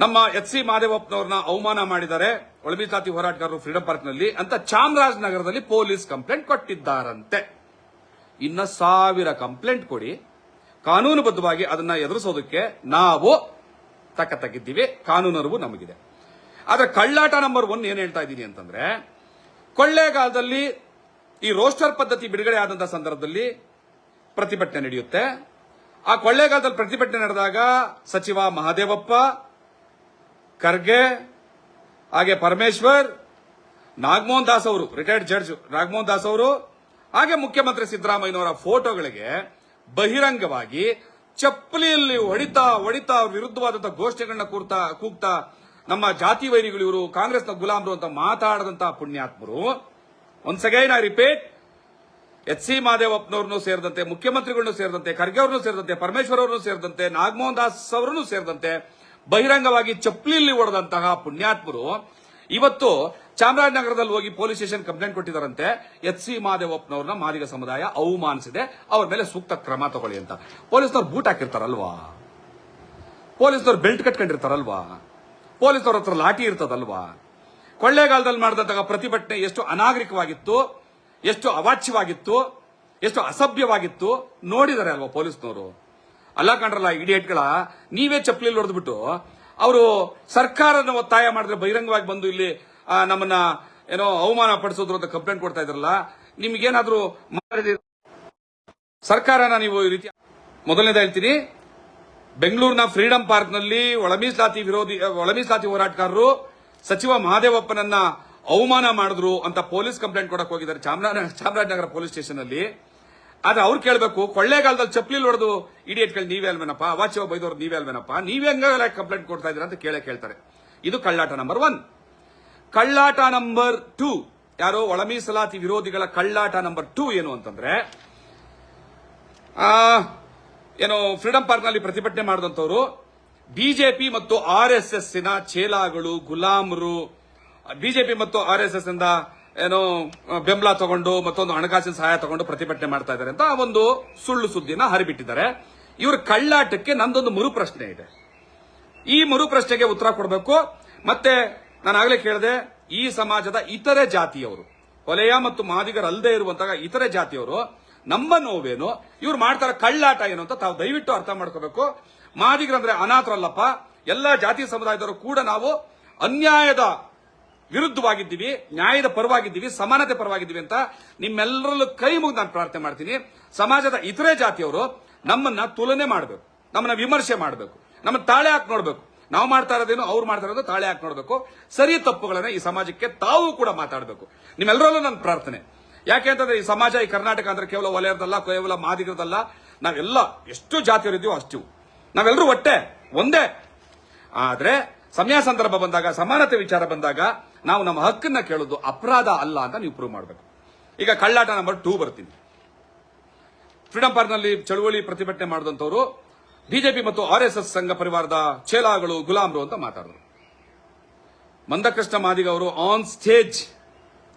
ನಮ್ಮ H C ಮಹದೇವಪ್ಪನವ್ರನ್ನ ಅವಮಾನ ಮಾಡಿದ್ದಾರೆ ಒಳ ಮೀಸಲಾತಿ ಹೋರಾಟಗಾರರು ಫ್ರೀಡಂ ಪಾರ್ಕ್ನಲ್ಲಿ ಅಂತ ಚಾಮರಾಜನಗರದಲ್ಲಿ ಪೊಲೀಸ್ ಕಂಪ್ಲೇಂಟ್ ಕೊಟ್ಟಿದ್ದಾರಂತೆ. ಇನ್ನ 1000 ಕಂಪ್ಲೇಂಟ್ ಕೊಡಿ, ಕಾನೂನುಬದ್ಧವಾಗಿ ಅದನ್ನ ಎದುರಿಸೋದಕ್ಕೆ ನಾವು ತಗ್ಗಿದ್ದೀವಿ, ಕಾನೂನು ಅರಿವು ನಮಗಿದೆ. ಆದ್ರೆ ಕಳ್ಳಾಟ ನಂಬರ್ 1 ಏನ್ ಹೇಳ್ತಾ ಇದ್ದೀನಿ ಅಂತಂದ್ರೆ, ಕೊಳ್ಳೇಗಾಲದಲ್ಲಿ ಈ ರೋಸ್ಟರ್ ಪದ್ಧತಿ ಬಿಡುಗಡೆ ಆದಂತಹ ಸಂದರ್ಭದಲ್ಲಿ ಪ್ರತಿಭಟನೆ ನಡೆಯುತ್ತೆ. ಆ ಕೊಳ್ಳೇಗಾಲದಲ್ಲಿ ಪ್ರತಿಭಟನೆ ನಡೆದಾಗ ಸಚಿವ ಮಹದೇವಪ್ಪ, ಖರ್ಗೆ, ಹಾಗೆ ಪರಮೇಶ್ವರ್, ನಾಗಮೋಹನ್ ದಾಸ್ ಅವರು, ರಿಟೈರ್ಡ್ ಜಡ್ಜ್ ನಾಗಮೋಹನ್ ದಾಸ್ ಅವರು, ಹಾಗೆ ಮುಖ್ಯಮಂತ್ರಿ ಸಿದ್ದರಾಮಯ್ಯನವರ ಫೋಟೋಗಳಿಗೆ ಬಹಿರಂಗವಾಗಿ ಚಪ್ಪಲಿಯಲ್ಲಿ ಹೊಡಿತಾ ವಿರುದ್ಧವಾದಂತಹ ಘೋಷಣೆಗಳನ್ನ ಕೂಗ್ತಾ ನಮ್ಮ ಜಾತಿ ವೈರಿಗಳು ಇವರು, ಕಾಂಗ್ರೆಸ್ನ ಗುಲಾಮರು ಅಂತ ಮಾತಾಡದಂತಹ ಪುಣ್ಯಾತ್ಮರು. Once again I repeat, H C ಮಹದೇವಪ್ಪನವ್ರನ್ನು ಸೇರಿದಂತೆ, ಮುಖ್ಯಮಂತ್ರಿಗಳನ್ನು ಸೇರಿದಂತೆ, ಖರ್ಗೆ ಅವರನ್ನು ಸೇರಿದಂತೆ, ಪರಮೇಶ್ವರ್ ಅವರನ್ನು ಸೇರಿದಂತೆ, ನಾಗಮೋಹನ್ ದಾಸ್ ಅವರನ್ನು ಸೇರಿದಂತೆ ಬಹಿರಂಗವಾಗಿ ಚಪ್ಪಲಿಯಲ್ಲಿ ಹೊಡೆದಂತಹ ಪುಣ್ಯಾತ್ಮರು ಇವತ್ತು ಚಾಮರಾಜನಗರದಲ್ಲಿ ಹೋಗಿ ಪೊಲೀಸ್ ಸ್ಟೇಷನ್ ಕಂಪ್ಲೇಂಟ್ ಕೊಟ್ಟಿದ್ದಾರಂತೆ. ಎಚ್ ಸಿ ಮಹದೇವಪ್ಪನವ್ರನ್ನ ಮಾದಿಗ ಸಮುದಾಯ ಅವಮಾನಿಸಿದೆ, ಅವ್ರ ಮೇಲೆ ಸೂಕ್ತ ಕ್ರಮ ತಗೊಳ್ಳಿ ಅಂತ. ಪೊಲೀಸ್ನವ್ರು ಬೂಟ್ ಹಾಕಿರ್ತಾರಲ್ವಾ, ಪೊಲೀಸ್ನವ್ರು ಬೆಲ್ಟ್ ಕಟ್ಕೊಂಡಿರ್ತಾರಲ್ವಾ, ಪೊಲೀಸ್ನವ್ರ ಹತ್ರ ಲಾಠಿ ಇರ್ತದಲ್ವಾ. ಕೊಳ್ಳೇಗಾಲದಲ್ಲಿ ಮಾಡಿದಂತಹ ಪ್ರತಿಭಟನೆ ಎಷ್ಟು ಅನಾಗರಿಕವಾಗಿತ್ತು, ಎಷ್ಟು ಅವಾಚ್ಯವಾಗಿತ್ತು, ಎಷ್ಟು ಅಸಭ್ಯವಾಗಿತ್ತು ನೋಡಿದ್ದಾರೆ ಅಲ್ವಾ ಪೊಲೀಸ್ನವರು. ಅಲ್ಲ ಕಂಡ್ರಲ್ಲ ಇಡಿಯೇಟ್ಗಳ, ನೀವೇ ಚಪ್ಪಲಿ ಹೊಡೆದ್ಬಿಟ್ಟು ಅವರು ಸರ್ಕಾರನ ಒತ್ತಾಯ ಮಾಡಿದ್ರೆ ಬಹಿರಂಗವಾಗಿ ಬಂದು ಇಲ್ಲಿ ನಮ್ಮನ್ನ ಏನೋ ಅವಮಾನ ಪಡಿಸೋದ್ರು ಅಂತ ಕಂಪ್ಲೇಂಟ್ ಕೊಡ್ತಾ ಇದ್ರಲ್ಲ, ನಿಮ್ಗೇನಾದ್ರೂ ಸರ್ಕಾರನ ನೀವು ಈ ರೀತಿ. ಮೊದಲನೇದ ಹೇಳ್ತೀನಿ, ಬೆಂಗಳೂರಿನ ಫ್ರೀಡಂ ಪಾರ್ಕ್ನಲ್ಲಿ ಒಳ ಮೀಸಲಾತಿ ಹೋರಾಟಗಾರರು ಸಚಿವ ಮಹದೇವಪ್ಪನನ್ನ ಅವಮಾನ ಮಾಡಿದ್ರು ಅಂತ ಪೊಲೀಸ್ ಕಂಪ್ಲೇಂಟ್ ಕೊಡಕ್ ಹೋಗಿದ್ದಾರೆ ಚಾಮರಾಜನಗರ ಪೊಲೀಸ್ ಸ್ಟೇಷನ್ ಅಲ್ಲಿ. ಆದ್ರೆ ಅವ್ರು ಕೇಳಬೇಕು, ಕೊಳ್ಳೇಗಾಲದಲ್ಲಿ ಚಪ್ಪಲಿ ಹೊಡೆದು ಇಡಿಯೇಟ್ಗಳು ನೀವೇ ಅಲ್ವೇನಪ್ಪ, ಅವಾಚ್ಯ ಬೈದವ್ರು ನೀವೇ ಅಲ್ವೇನಪ್ಪ, ನೀವೇ ಹಂಗ ಕಂಪ್ಲೇಂಟ್ ಕೊಡ್ತಾ ಇದ್ದೀರಾ ಅಂತ ಕೇಳ್ತಾರೆ. ಇದು ಕಳ್ಳಾಟ ನಂಬರ್ 1. ಕಳ್ಳಾಟ ನಂಬರ್ 2, ಯಾರೋ ಒಳ ಮೀಸಲಾತಿ ವಿರೋಧಿಗಳ ಕಳ್ಳಾಟ ನಂಬರ್ 2 ಏನು ಅಂತಂದ್ರೆ, ಏನು ಫ್ರೀಡಂ ಪಾರ್ಕ್ ನಲ್ಲಿ ಪ್ರತಿಭಟನೆ ಮಾಡಿದಂತವರು ಬಿಜೆಪಿ ಮತ್ತು RSS ಚೇಲಾಗಳು, ಗುಲಾಮರು, ಬಿಜೆಪಿ ಮತ್ತು RSS ಇಂದ ಏನೋ ಬೆಂಬಲ ತಗೊಂಡು ಮತ್ತೊಂದು ಹಣಕಾಸಿನ ಸಹಾಯ ತಗೊಂಡು ಪ್ರತಿಭಟನೆ ಮಾಡ್ತಾ ಇದ್ದಾರೆ ಅಂತ ಒಂದು ಸುಳ್ಳು ಸುದ್ದಿನ ಹರಿಬಿಟ್ಟಿದ್ದಾರೆ. ಇವ್ರ ಕಳ್ಳಾಟಕ್ಕೆ ನಂದೊಂದು ಮರು ಪ್ರಶ್ನೆ ಇದೆ. ಈ ಮರು ಪ್ರಶ್ನೆಗೆ ಉತ್ತರ ಕೊಡಬೇಕು. ಮತ್ತೆ ನಾನು ಆಗಲೇ ಕೇಳಿದೆ, ಈ ಸಮಾಜದ ಇತರೆ ಜಾತಿಯವರು, ಹೊಲೆಯ ಮತ್ತು ಮಾದಿಗರಲ್ಲದೆ ಇರುವಂತಹ ಇತರೆ ಜಾತಿಯವರು ನಮ್ಮ ನೋವೇನು, ಇವ್ರು ಮಾಡ್ತಾರೆ ಕಳ್ಳಾಟ ಏನು ಅಂತ ತಾವು ದಯವಿಟ್ಟು ಅರ್ಥ ಮಾಡ್ಕೋಬೇಕು. ಮಾದಿಗರಂದ್ರೆ ಅನಾಥರಲ್ಲಪ್ಪ, ಎಲ್ಲಾ ಜಾತಿ ಸಮುದಾಯದವರು ಕೂಡ ನಾವು ಅನ್ಯಾಯದ ವಿರುದ್ಧವಾಗಿದ್ದೀವಿ, ನ್ಯಾಯದ ಪರವಾಗಿದ್ದೀವಿ, ಸಮಾನತೆ ಪರವಾಗಿದ್ದೀವಿ ಅಂತ ನಿಮ್ಮೆಲ್ಲರಲ್ಲೂ ಕೈ ಮುಗಿದು ನಾನು ಪ್ರಾರ್ಥನೆ ಮಾಡ್ತೀನಿ. ಸಮಾಜದ ಇತರೆ ಜಾತಿಯವರು ನಮ್ಮನ್ನ ತುಲನೆ ಮಾಡಬೇಕು, ನಮ್ಮನ್ನ ವಿಮರ್ಶೆ ಮಾಡಬೇಕು, ನಮ್ಮನ್ನ ತಾಳೆ ಹಾಕಿ ನೋಡಬೇಕು. ನಾವು ಮಾಡ್ತಾ ಇರೋದೇನು, ಅವ್ರು ಮಾಡ್ತಾ ಇರೋದು ತಾಳೆ ಹಾಕಿ ನೋಡಬೇಕು. ಸರಿ ತಪ್ಪುಗಳನ್ನ ಈ ಸಮಾಜಕ್ಕೆ ತಾವು ಕೂಡ ಮಾತಾಡಬೇಕು. ನಿಮ್ಮೆಲ್ಲರಲ್ಲೂ ನನ್ನ ಪ್ರಾರ್ಥನೆ. ಯಾಕೆ ಅಂತಂದ್ರೆ ಈ ಸಮಾಜ, ಈ ಕರ್ನಾಟಕ ಅಂದ್ರೆ ಕೇವಲ ವಲಯದಲ್ಲ, ಕೇವಲ ಮಾದಿಗರದಲ್ಲ, ನಾವೆಲ್ಲ ಎಷ್ಟು ಜಾತಿಯವರಿದ್ದೀವೋ ಅಷ್ಟು ನಾವೆಲ್ಲರೂ ಒಂದೇ. ಆದ್ರೆ ಸಮಯ ಸಂದರ್ಭ ಬಂದಾಗ, ಸಮಾನತೆ ವಿಚಾರ ಬಂದಾಗ ನಾವು ನಮ್ಮ ಹಕ್ಕನ್ನ ಕೇಳೋದು ಅಪರಾಧ ಅಲ್ಲ ಅಂತ ನೀವು ಪ್ರೂವ್ ಮಾಡಬೇಕು. ಈಗ ಕಳ್ಳಾಟ ನಂಬರ್ 2 ಬರ್ತೀನಿ. ಫ್ರೀಡಂ ಪಾರ್ಕ್ ನಲ್ಲಿ ಚಳುವಳಿ ಪ್ರತಿಭಟನೆ ಮಾಡಿದಂತವರು ಬಿಜೆಪಿ ಮತ್ತು RSS ಸಂಘ ಪರಿವಾರದ ಚೇಲಾಗಳು, ಗುಲಾಮರು ಅಂತ ಮಾತಾಡಿದ್ರು. ಮಂದಕೃಷ್ಣ ಮಾದಿಗ ಅವರು ಆನ್ ಸ್ಟೇಜ್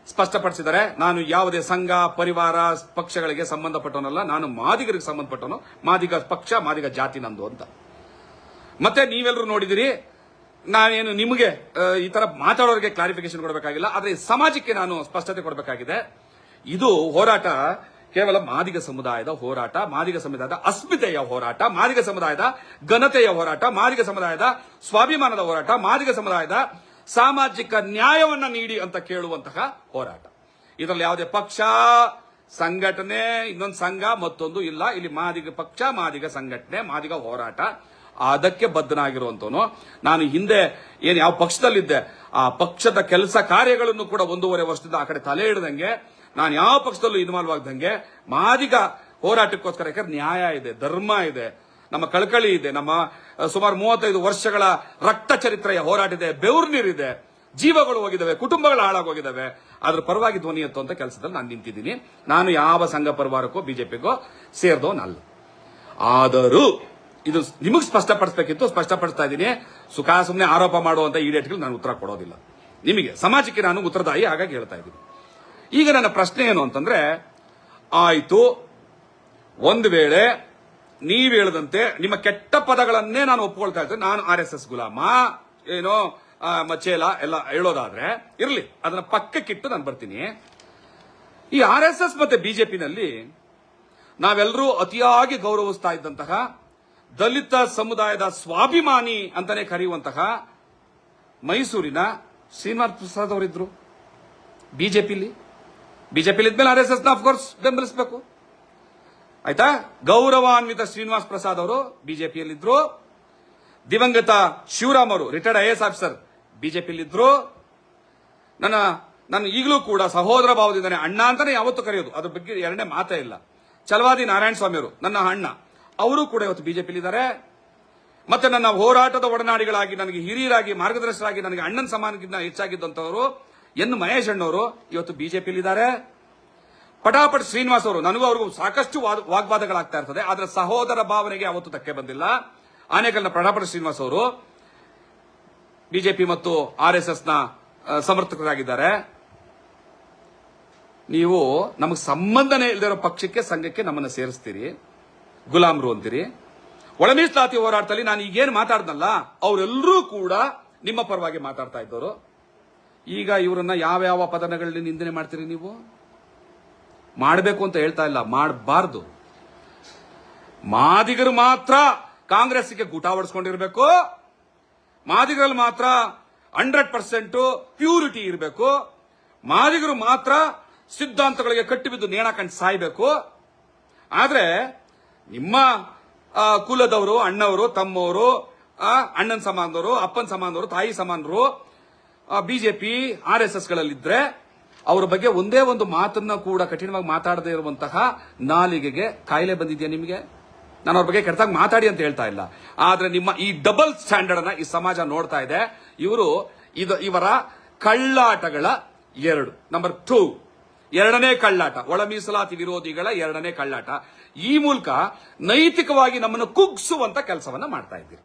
ಸ್ಪಷ್ಟಪಡಿಸಿದ್ದಾರೆ, ನಾನು ಯಾವುದೇ ಸಂಘ ಪರಿವಾರ ಪಕ್ಷಗಳಿಗೆ ಸಂಬಂಧಪಟ್ಟವನಲ್ಲ, ನಾನು ಮಾದಿಗರಿಗೆ ಸಂಬಂಧಪಟ್ಟವನು, ಮಾದಿಗ ಪಕ್ಷ, ಮಾದಿಗ ಜಾತಿ ನಂದು ಅಂತ. ಮತ್ತೆ ನೀವೆಲ್ಲರೂ ನೋಡಿದಿರಿ, ನಾನೇನು ನಿಮಗೆ ಈ ತರ ಮಾತಾಡೋರಿಗೆ ಕ್ಲಾರಿಫಿಕೇಶನ್ ಕೊಡಬೇಕಾಗಿಲ್ಲ, ಆದ್ರೆ ಸಮಾಜಕ್ಕೆ ನಾನು ಸ್ಪಷ್ಟತೆ ಕೊಡಬೇಕಾಗಿದೆ. ಇದು ಹೋರಾಟ ಕೇವಲ ಮಾದಿಗ ಸಮುದಾಯದ ಹೋರಾಟ, ಮಾದಿಗ ಸಮುದಾಯದ ಅಸ್ಮಿತೆಯ ಹೋರಾಟ, ಮಾದಿಗ ಸಮುದಾಯದ ಘನತೆಯ ಹೋರಾಟ, ಮಾದಿಗ ಸಮುದಾಯದ ಸ್ವಾಭಿಮಾನದ ಹೋರಾಟ, ಮಾದಿಗ ಸಮುದಾಯದ ಸಾಮಾಜಿಕ ನ್ಯಾಯವನ್ನ ನೀಡಿ ಅಂತ ಕೇಳುವಂತಹ ಹೋರಾಟ. ಇದರಲ್ಲಿ ಯಾವುದೇ ಪಕ್ಷ, ಸಂಘಟನೆ, ಇನ್ನೊಂದು ಸಂಘ, ಮತ್ತೊಂದು ಇಲ್ಲ. ಇಲ್ಲಿ ಮಾದಿಗ ಪಕ್ಷ, ಮಾದಿಗ ಸಂಘಟನೆ, ಮಾದಿಗ ಹೋರಾಟ, ಅದಕ್ಕೆ ಬದ್ಧನಾಗಿರುವಂತವನು. ನಾನು ಹಿಂದೆ ಯಾವ ಪಕ್ಷದಲ್ಲಿದ್ದೆ, ಆ ಪಕ್ಷದ ಕೆಲಸ ಕಾರ್ಯಗಳನ್ನು ಕೂಡ 1.5 ವರ್ಷದಿಂದ ಆ ಕಡೆ ತಲೆ ಹಿಡ್ದಂಗೆ, ನಾನು ಯಾವ ಪಕ್ಷದಲ್ಲೂ ಇನ್ವಾಲ್ವ್ ಆಗದಂಗೆ ಮಾದಿಗ ಹೋರಾಟಕ್ಕೋಸ್ಕರ, ಯಾಕಂದ್ರೆ ನ್ಯಾಯ ಇದೆ, ಧರ್ಮ ಇದೆ, ನಮ್ಮ ಕಳಕಳಿ ಇದೆ, ನಮ್ಮ ಸುಮಾರು 35 ವರ್ಷಗಳ ರಕ್ತ ಚರಿತ್ರೆಯ ಹೋರಾಟ ಇದೆ, ಬೆವರು ನೀರಿದೆ, ಜೀವಗಳು ಹೋಗಿದ್ದಾವೆ, ಕುಟುಂಬಗಳು ಹಾಳಾಗೋಗಿದ್ದಾವೆ. ಅದ್ರ ಪರವಾಗಿ ಧ್ವನಿ ಎತ್ತುವಂತ ಕೆಲಸದಲ್ಲಿ ನಾನು ನಿಂತಿದ್ದೀನಿ. ನಾನು ಯಾವ ಸಂಘ ಪರಿವಾರಕ್ಕೋ ಬಿಜೆಪಿಗೋ ಸೇರಿದವನಲ್ಲ. ಆದರೂ ಇದು ನಿಮಗೆ ಸ್ಪಷ್ಟಪಡಿಸಬೇಕಿತ್ತು, ಸ್ಪಷ್ಟಪಡಿಸ್ತಾ ಇದ್ದೀನಿ. ಸುಮ್ಮನೆ ಆರೋಪ ಮಾಡುವಂತ ಈಡೇಟ್ಗಳು ನಾನು ಉತ್ತರ ಕೊಡೋದಿಲ್ಲ. ನಿಮಗೆ, ಸಮಾಜಕ್ಕೆ ನಾನು ಉತ್ತರದಾಯಿ, ಹಾಗಾಗಿ ಹೇಳ್ತಾ ಇದ್ದೀನಿ. ಈಗ ನನ್ನ ಪ್ರಶ್ನೆ ಏನು ಅಂತಂದ್ರೆ, ಆಯ್ತು, ಒಂದು ವೇಳೆ ನೀವು ಹೇಳದಂತೆ ನಿಮ್ಮ ಕೆಟ್ಟ ಪದಗಳನ್ನೇ ನಾನು ಒಪ್ಕೊಳ್ತಾ ಇದ್ದೆ, ನಾನು RSS ಗುಲಾಮ, ಏನೋ ಚೇಲ ಎಲ್ಲ ಹೇಳೋದಾದ್ರೆ ಇರ್ಲಿ, ಅದನ್ನ ಪಕ್ಕಕ್ಕಿಟ್ಟು ನಾನು ಬರ್ತೀನಿ. ಈ RSS ಮತ್ತೆ ಬಿಜೆಪಿನಲ್ಲಿ ನಾವೆಲ್ಲರೂ ಅತಿಯಾಗಿ ಗೌರವಿಸ್ತಾ ಇದ್ದಂತಹ ದಲಿತ ಸಮುದಾಯದ ಸ್ವಾಭಿಮಾನಿ ಅಂತಾನೆ ಕರೆಯುವಂತಹ ಮೈಸೂರಿನ ಶ್ರೀನಿವಾಸ್ ಪ್ರಸಾದ್ ಅವರಿದ್ರು ಬಿಜೆಪಿಲಿ ಇದ್ಮೇಲೆ RSS ನ ಅಫ್ಕೋರ್ಸ್ ಬೆಂಬಲಿಸಬೇಕು, ಆಯ್ತಾ. ಗೌರವಾನ್ವಿತ ಶ್ರೀನಿವಾಸ್ ಪ್ರಸಾದ್ ಅವರು ಬಿಜೆಪಿಯಲ್ಲಿದ್ರು. ದಿವಂಗತ ಶಿವರಾಮ್ ಅವರು ರಿಟೈರ್ಡ್ IAS ಆಫೀಸರ್ ಬಿಜೆಪಿಯಲ್ಲಿದ್ರು. ನನ್ನ ಈಗಲೂ ಕೂಡ ಸಹೋದರ ಭಾವದಿಂದಾನೆ ಅಣ್ಣ ಅಂತಾನೆ ಯಾವತ್ತೂ ಕರೆಯೋದು, ಅದ್ರ ಬಗ್ಗೆ ಎರಡನೇ ಮಾತೇ ಇಲ್ಲ. ಛಲವಾದಿ ನಾರಾಯಣ ಸ್ವಾಮಿ ಅವರು ನನ್ನ ಅಣ್ಣ, ಅವರು ಕೂಡ ಇವತ್ತು ಬಿಜೆಪಿಯಲ್ಲಿದ್ದಾರೆ. ಮತ್ತೆ ನನ್ನ ಹೋರಾಟದ ಒಡನಾಡಿಗಳಾಗಿ, ನನಗೆ ಹಿರಿಯರಾಗಿ, ಮಾರ್ಗದರ್ಶಕರಾಗಿ, ನನಗೆ ಅಣ್ಣನ ಸಮಾನಕ್ಕಿಂತ ಹೆಚ್ಚಾಗಿದ್ದಂತವರು ಮಹೇಶ್ ಅಣ್ಣವರು ಇವತ್ತು ಬಿಜೆಪಿಯಲ್ಲಿದ್ದಾರೆ. ಪಟಾಪಟ್ ಶ್ರೀನಿವಾಸ್ ಅವರು, ನನಗೂ ಅವ್ರಿಗೂ ಸಾಕಷ್ಟು ವಾಗ್ವಾದಗಳಾಗ್ತಾ ಇರ್ತದೆ, ಆದ್ರೆ ಸಹೋದರ ಭಾವನೆಗೆ ಅವತ್ತು ಧಕ್ಕೆ ಬಂದಿಲ್ಲ. ಆನೇಕಲ್ನ ಪಟಾಪಟ್ ಶ್ರೀನಿವಾಸ್ ಅವರು ಬಿಜೆಪಿ ಮತ್ತು RSS ನ ಸಮರ್ಥಕರಾಗಿದ್ದಾರೆ. ನೀವು ನಮಗೆ ಸಂಬಂಧನೇ ಇಲ್ಲದಿರೋ ಪಕ್ಷಕ್ಕೆ, ಸಂಘಕ್ಕೆ ನಮ್ಮನ್ನು ಸೇರಿಸ್ತೀರಿ, ಗುಲಾಮ್ರು ಅಂತೀರಿ. ಒಳ ಮೀಸಲಾತಿ ಹೋರಾಟದಲ್ಲಿ ನಾನು ಈಗೇನು ಮಾತಾಡ್ದಲ್ಲ, ಅವರೆಲ್ಲರೂ ಕೂಡ ನಿಮ್ಮ ಪರವಾಗಿ ಮಾತಾಡ್ತಾ ಇದ್ದವರು. ಈಗ ಇವರನ್ನ ಯಾವ ಪದಗಳಲ್ಲಿ ನಿಂದನೆ ಮಾಡ್ತೀರಿ ನೀವು? ಮಾಡಬೇಕು ಅಂತ ಹೇಳ್ತಾ ಇಲ್ಲ, ಮಾಡಬಾರ್ದು. ಮಾದಿಗರು ಮಾತ್ರ ಕಾಂಗ್ರೆಸ್ಗೆ ಗೂಟ ಹೊಡಿಸ್ಕೊಂಡಿರ್ಬೇಕು, ಮಾದಿಗರಲ್ಲಿ ಮಾತ್ರ 100% ಪ್ಯೂರಿಟಿ ಇರಬೇಕು, ಮಾದಿಗರು ಮಾತ್ರ ಸಿದ್ಧಾಂತಗಳಿಗೆ ಕಟ್ಟಿಬಿದ್ದು ನೇಣಾಕಂಡು ಸಾಯ್ಬೇಕು. ಆದ್ರೆ ನಿಮ್ಮ ಕುಲದವರು, ಅಣ್ಣವರು, ತಮ್ಮವರು, ಅಣ್ಣನ ಸಮಾನದವರು, ಅಪ್ಪನ ಸಮಾನದವರು, ತಾಯಿ ಸಮಾನರು ಬಿಜೆಪಿ RSS ಗಳಲ್ಲಿದ್ರೆ ಅವರ ಬಗ್ಗೆ ಒಂದೇ ಒಂದು ಮಾತನ್ನ ಕೂಡ ಕಠಿಣವಾಗಿ ಮಾತಾಡದೇ ಇರುವಂತಹ ನಾಲಿಗೆಗೆ ಕಾಯಿಲೆ ಬಂದಿದೆಯಾ ನಿಮಗೆ? ನಾನು ಅವ್ರ ಬಗ್ಗೆ ಕೆಟ್ಟದಾಗ ಮಾತಾಡಿ ಅಂತ ಹೇಳ್ತಾ ಇಲ್ಲ, ಆದ್ರೆ ನಿಮ್ಮ ಈ ಡಬಲ್ ಸ್ಟ್ಯಾಂಡರ್ಡ್ ಅನ್ನ ಈ ಸಮಾಜ ನೋಡ್ತಾ ಇದೆ. ಇವರ ಕಳ್ಳಾಟಗಳ ನಂಬರ್ 2 ಎರಡನೇ ಕಳ್ಳಾಟ, ಒಳ ಮೀಸಲಾತಿ ವಿರೋಧಿಗಳ ಎರಡನೇ ಕಳ್ಳಾಟ. ಈ ಮೂಲಕ ನೈತಿಕವಾಗಿ ನಮ್ಮನ್ನು ಕುಗ್ಸುವಂತ ಕೆಲಸವನ್ನ ಮಾಡ್ತಾ ಇದ್ದೀರಿ.